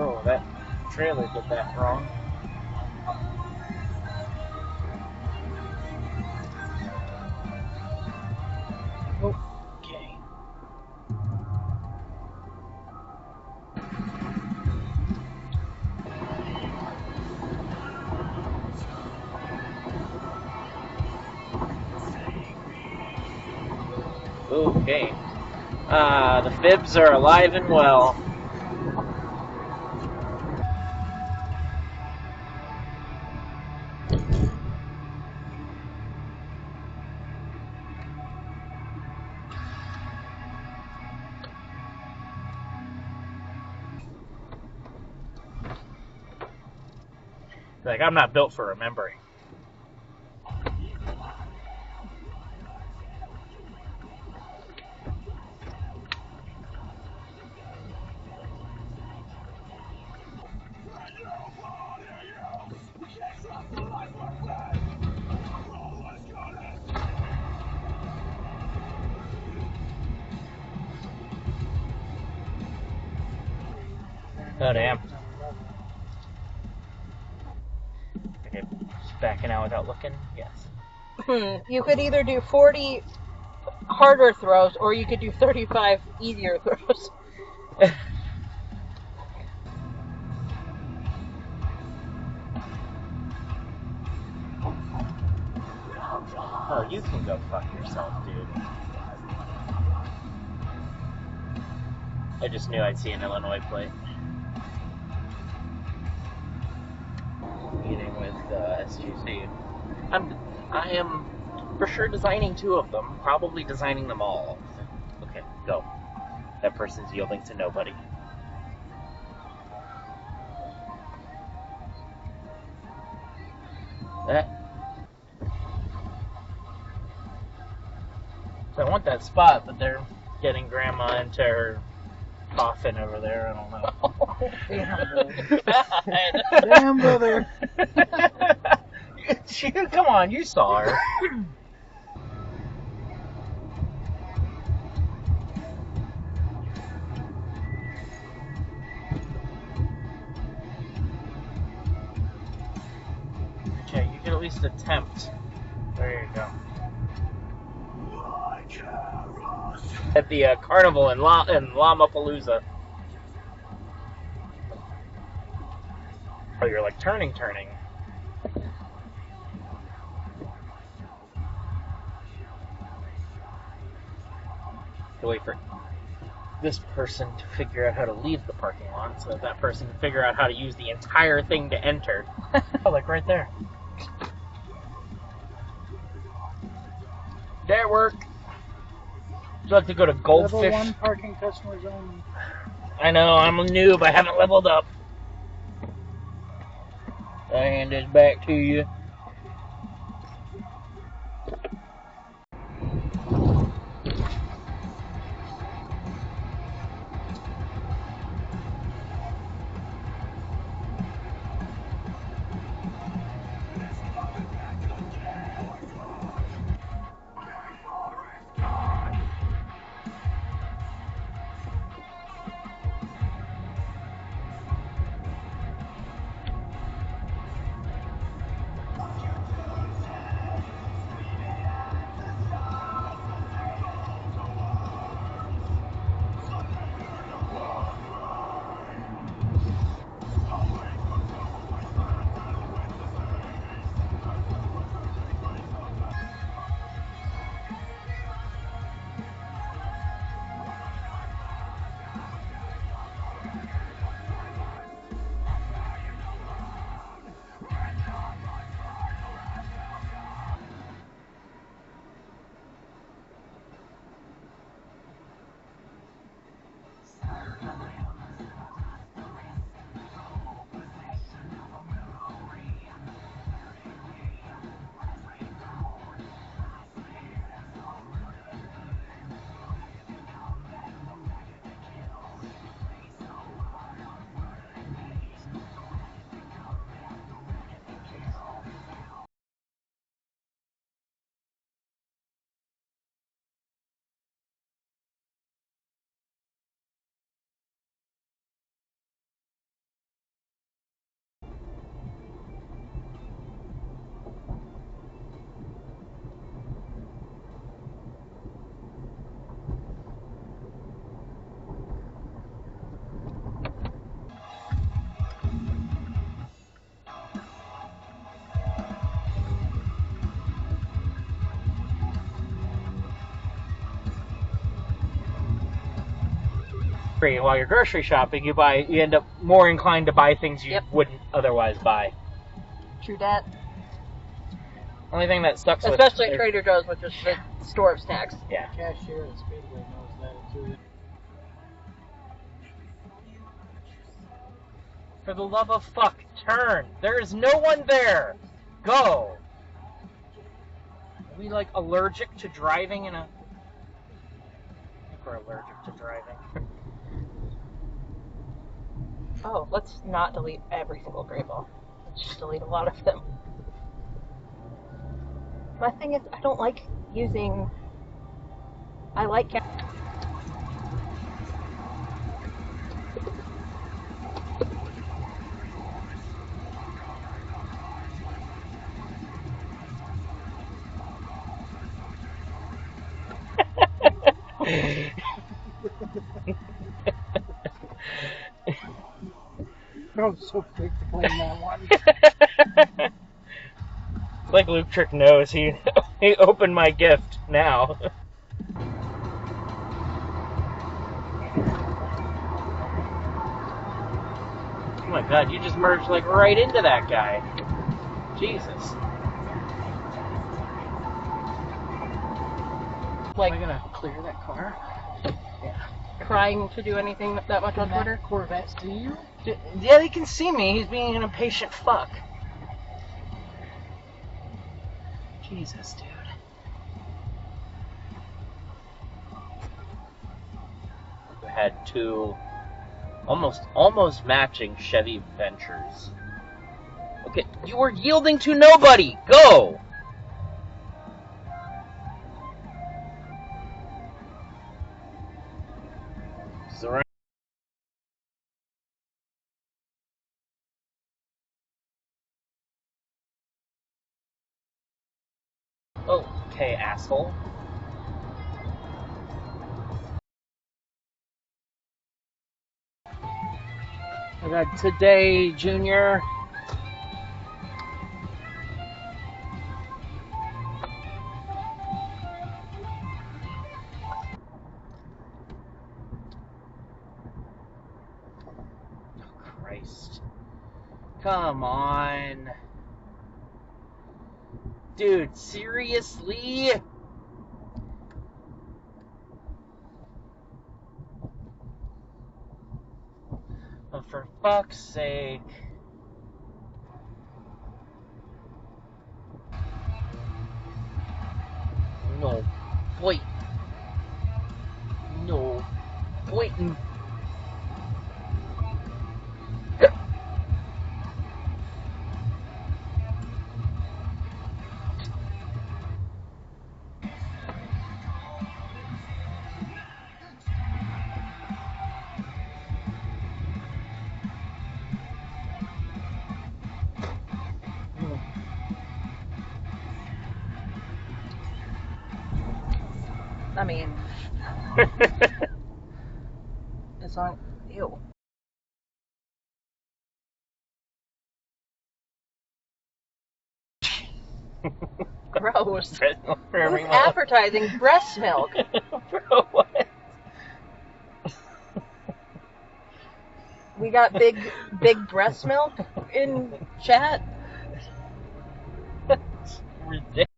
Oh, that trailer did that wrong. Okay. Okay. The fibs are alive and well. Like, I'm not built for remembering. Oh, damn. Okay, just backing out without looking? Yes. You could either do 40 harder throws, or you could do 35 easier throws. Oh, you can go fuck yourself, dude. I just knew I'd see an Illinois plate. Meeting with SGC. I am for sure designing 2 of them, probably designing them all. Okay, go. That person's yielding to nobody. So I want that spot, but they're getting Grandma into her coffin over there. I don't know. Damn, brother. Come on, you saw her. Okay, you can at least attempt. There you go. At the carnival in Llama-Palooza. Oh, you're like turning. To wait for this person to figure out how to leave the parking lot, so that person can figure out how to use the entire thing to enter. Oh, like right there. That work. Would you like to go to Goldfish? Level 1 parking customers only. I know, I'm a noob. I haven't leveled up. I hand this back to you. free. While you're grocery shopping, you end up more inclined to buy things you Yep. wouldn't otherwise buy. True that. Only thing that sucks Especially at with Trader Joe's, which is the store of snacks. yeah. Cashier at Speedway knows that too. For the love of fuck, turn! There is no one there! Go! Are we, like, allergic to driving in a... I think we're allergic to driving. Oh, let's not delete every single gray ball. Let's just delete a lot of them. My thing is, I don't like using... I like... I was so quick to claim that one. It's like Luke Trick knows. He opened my gift now. Oh my god, you just merged like right into that guy. Jesus. Like, Am I gonna clear that car? trying to do anything that much on Twitter. Corvette see you? Yeah, they can see me. He's being an impatient fuck. Jesus, dude. We had two almost matching Chevy Ventures. Okay, you were yielding to nobody. Go. Surround. Okay, asshole. I got today, Junior. Oh, Christ. Come on. Dude, seriously? Oh, for fuck's sake. No. Wait. No. Wait. I mean, it's on... Ew. Gross. Who's advertising breast milk? Bro, what? We got big breast milk in chat? That's ridiculous.